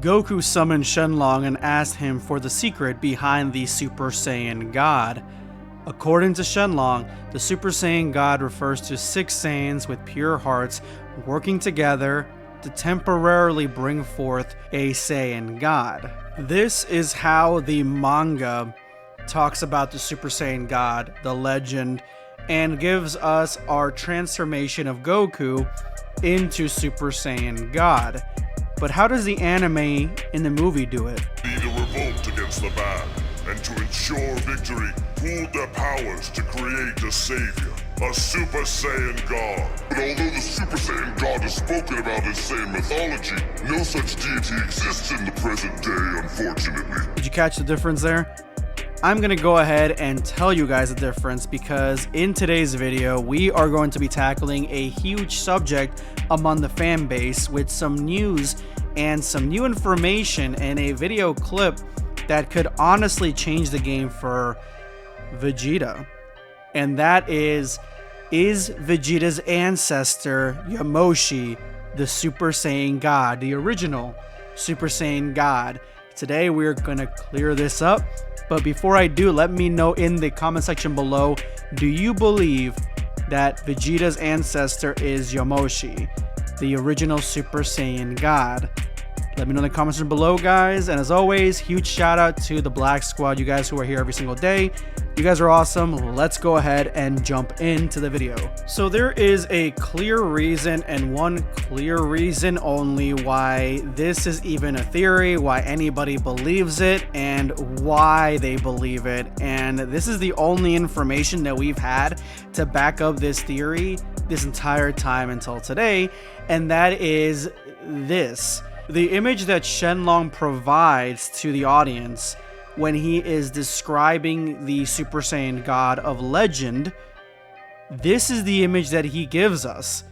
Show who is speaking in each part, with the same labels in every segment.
Speaker 1: Goku summoned Shenlong and asked him for the secret behind the Super Saiyan God. According to Shenlong, the Super Saiyan God refers to 6 Saiyans with pure hearts working together to temporarily bring forth a Saiyan God. This is how the manga talks about the Super Saiyan God, the legend, and gives us our transformation of Goku into Super Saiyan God. But how does the anime in the movie do it?
Speaker 2: Lead a revolt against the bad, and to ensure victory, pooled their powers to create a savior, a Super Saiyan God. But although the Super Saiyan God is spoken about in Saiyan mythology, no such deity exists in the present day, unfortunately.
Speaker 1: Did you catch the difference there? I'm gonna go ahead and tell you guys the difference because in today's video we are going to be tackling a huge subject among the fan base with some news and some new information and a video clip that could honestly change the game for Vegeta. And that is Vegeta's ancestor Yamoshi the Super Saiyan God, the original Super Saiyan God? Today we're gonna clear this up. But before I do, let me know in the comment section below, do you believe that Vegeta's ancestor is Yamoshi, the original Super Saiyan God? Let me know in the comments below, guys. And as always, huge shout out to the Black Squad, you guys who are here every single day. You guys are awesome. Let's go ahead and jump into the video. So there is a clear reason and one clear reason only why this is even a theory, why anybody believes it, and why they believe it. And this is the only information that we've had to back up this theory this entire time until today, and that is this. The image that Shenlong provides to the audience when he is describing the Super Saiyan God of legend, this is the image that he gives us.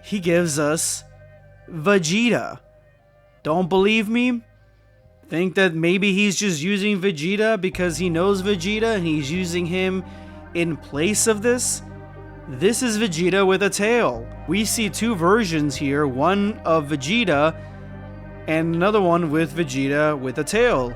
Speaker 1: He gives us Vegeta. Don't believe me? Think that maybe he's just using Vegeta because he knows Vegeta and he's using him in place of this? This is Vegeta with a tail. We see 2 versions here, one of Vegeta and another one with Vegeta with a tail.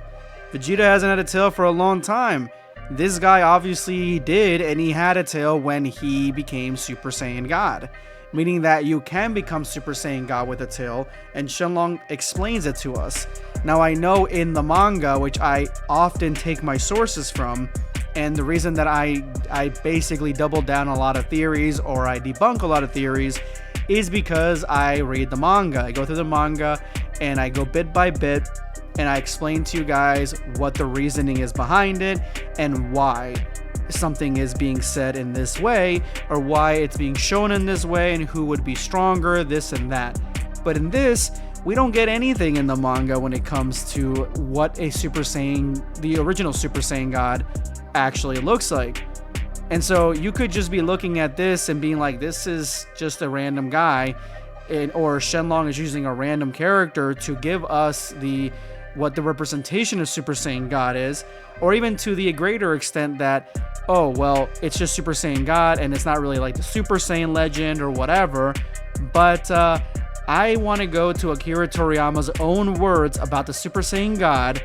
Speaker 1: Vegeta hasn't had a tail for a long time. This guy obviously did, and he had a tail when he became Super Saiyan God. Meaning that you can become Super Saiyan God with a tail, and Shenlong explains it to us. Now I know in the manga, which I often take my sources from, and the reason that I basically double down a lot of theories or I debunk a lot of theories is because I read the manga. I go through the manga and I go bit by bit and I explain to you guys what the reasoning is behind it and why something is being said in this way or why it's being shown in this way and who would be stronger, this and that. But in this, we don't get anything in the manga when it comes to what a Super Saiyan, the original Super Saiyan God, actually looks like. And so you could just be looking at this and being like, this is just a random guy, or Shenlong is using a random character to give us what the representation of Super Saiyan God is, or even to the greater extent that, oh, well, it's just Super Saiyan God and it's not really like the Super Saiyan legend or whatever. But I want to go to Akira Toriyama's own words about the Super Saiyan God,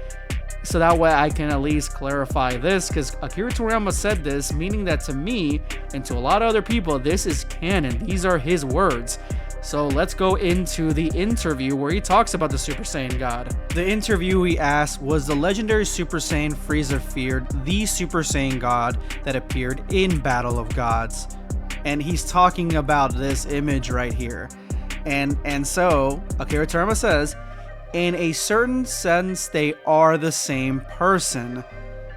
Speaker 1: so that way I can at least clarify this, because Akira Toriyama said this, meaning that to me and to a lot of other people, this is canon. These are his words. So let's go into the interview where he talks about the Super Saiyan God. The interview he asked, was the legendary Super Saiyan Frieza feared the Super Saiyan God that appeared in Battle of Gods? And he's talking about this image right here. And so Akira Toriyama says, in a certain sense, they are the same person.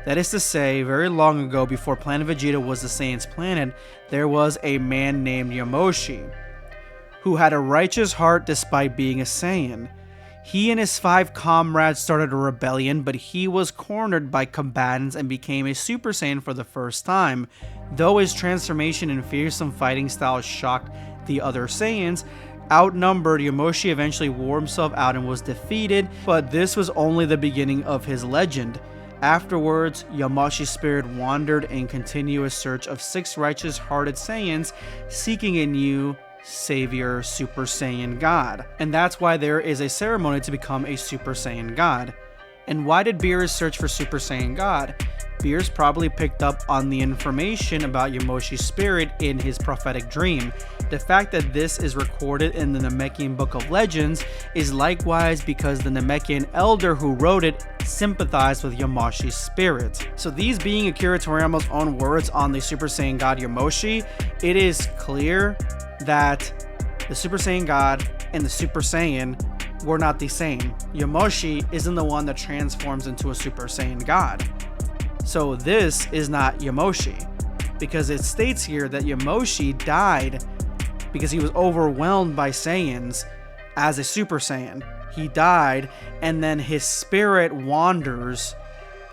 Speaker 1: That is to say, very long ago, before Planet Vegeta was the Saiyan's planet, there was a man named Yamoshi, who had a righteous heart despite being a Saiyan. He and his 5 comrades started a rebellion, but he was cornered by combatants and became a Super Saiyan for the first time. Though his transformation and fearsome fighting style shocked the other Saiyans, outnumbered, Yamoshi eventually wore himself out and was defeated, but this was only the beginning of his legend. Afterwards, Yamoshi's spirit wandered in continuous search of 6 righteous-hearted Saiyans, seeking a new savior Super Saiyan God. And that's why there is a ceremony to become a Super Saiyan God. And why did Beerus search for Super Saiyan God? Beerus probably picked up on the information about Yamoshi's spirit in his prophetic dream. The fact that this is recorded in the Namekian Book of Legends is likewise because the Namekian elder who wrote it sympathized with Yamoshi's spirit. So these being Akira Toriyama's own words on the Super Saiyan God Yamoshi, it is clear that the Super Saiyan God and the Super Saiyan were not the same. Yamoshi isn't the one that transforms into a Super Saiyan God. So this is not Yamoshi, because it states here that Yamoshi died because he was overwhelmed by Saiyans as a Super Saiyan. He died, and then his spirit wanders.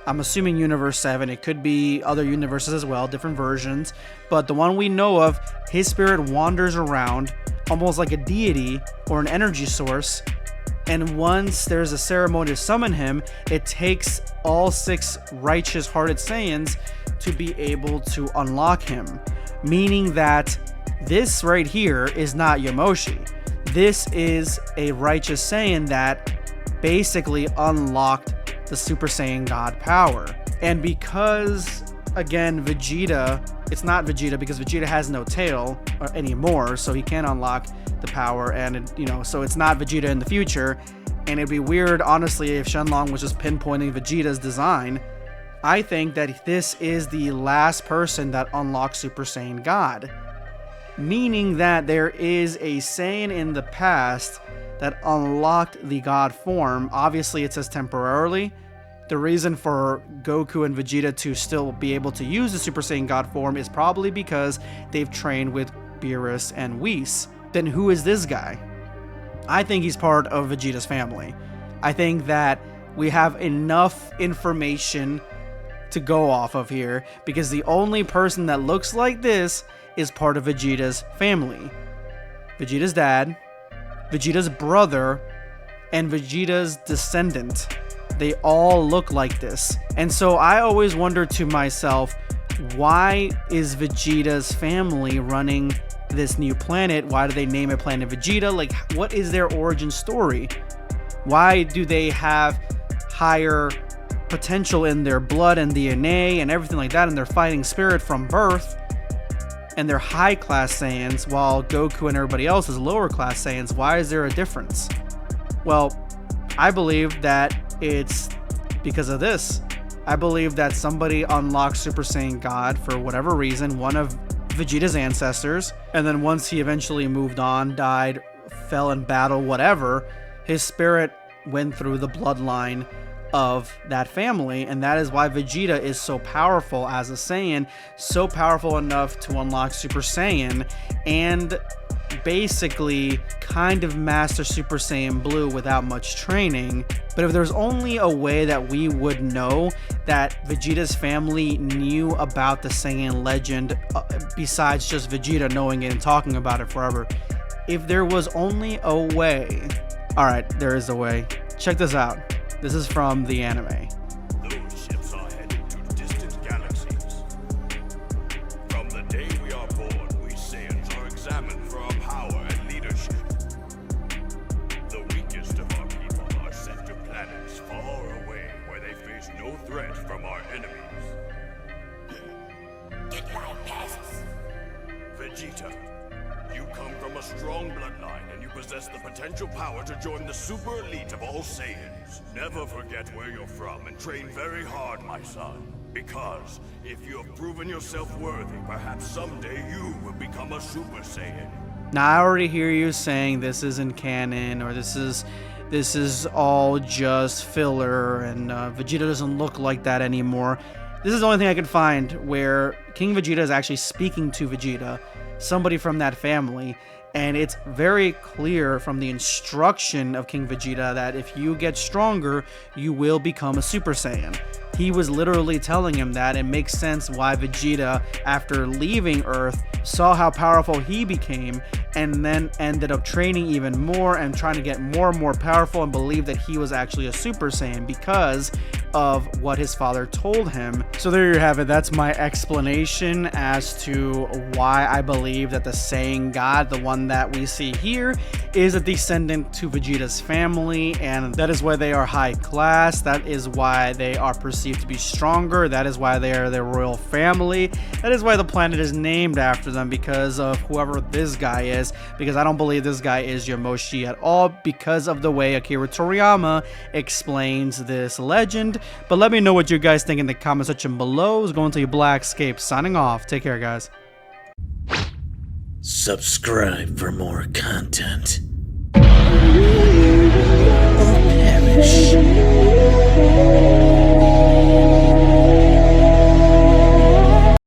Speaker 1: I'm assuming Universe 7. It could be other universes as well, different versions. But the one we know of, his spirit wanders around almost like a deity or an energy source. And once there's a ceremony to summon him, it takes all 6 righteous-hearted Saiyans to be able to unlock him. Meaning that this right here is not Yamoshi. This is a righteous Saiyan that basically unlocked the Super Saiyan God power. And because, again, Vegeta, it's not Vegeta because Vegeta has no tail anymore, so he can't unlock the power, and so it's not Vegeta in the future. And it'd be weird, honestly, if Shenlong was just pinpointing Vegeta's design. I think that this is the last person that unlocks Super Saiyan God, meaning that there is a Saiyan in the past that unlocked the God form. Obviously, it says temporarily. The reason for Goku and Vegeta to still be able to use the Super Saiyan God form is probably because they've trained with Beerus and Whis. Then who is this guy? I think he's part of Vegeta's family. I think that we have enough information to go off of here, because the only person that looks like this is part of Vegeta's family. Vegeta's dad, Vegeta's brother, and Vegeta's descendant. They all look like this. And so I always wonder to myself, why is Vegeta's family running this new planet? Why do they name it Planet Vegeta? Like, what is their origin story? Why do they have higher potential in their blood and DNA and everything like that, and their fighting spirit from birth, and they're high class Saiyans, while Goku and everybody else is lower class Saiyans? Why is there a difference? Well, I believe that it's because of this. I believe that somebody unlocked Super Saiyan God for whatever reason, one of Vegeta's ancestors, and then once he eventually moved on, died, fell in battle, whatever, his spirit went through the bloodline of that family, and that is why Vegeta is so powerful as a Saiyan, so powerful enough to unlock Super Saiyan and basically kind of master Super Saiyan Blue without much training. But if there's only a way that we would know that Vegeta's family knew about the Saiyan legend, besides just Vegeta knowing it and talking about it forever, if there was only a way. Alright, there is a way. Check this out. This is from the anime.
Speaker 2: Those ships are headed to distant galaxies. From the day we are born, we Saiyans are examined for our power and leadership. The weakest of our people are sent to planets far away where they face no threat from our enemies.
Speaker 3: Deadline passes.
Speaker 2: Vegeta, you come from a strong bloodline and you possess the potential power to join the super elite of all Saiyans. Never forget where you're from and train very hard, my son. Because if you have proven yourself worthy, perhaps someday you will become a Super Saiyan.
Speaker 1: Now, I already hear you saying this isn't canon, or this is all just filler, and Vegeta doesn't look like that anymore. This is the only thing I could find where King Vegeta is actually speaking to Vegeta, somebody from that family, and it's very clear from the instruction of King Vegeta that if you get stronger, you will become a Super Saiyan. he was literally telling him that. It makes sense why Vegeta, after leaving Earth, saw how powerful he became and then ended up training even more and trying to get more and more powerful and believe that he was actually a Super Saiyan because of what his father told him. So there you have it. That's my explanation as to why I believe that the Saiyan God, the one that we see here, is a descendant to Vegeta's family, and that is why they are high class. That is why they are perceived to be stronger. That is why they are the royal family. That is why the planet is named after them, because of whoever this guy is, because I don't believe this guy is Yamoshi at all because of the way Akira Toriyama explains this legend. But let me know what you guys think in the comment section below. It's going to be Blackscape signing off. Take care, guys.
Speaker 3: Subscribe for more content.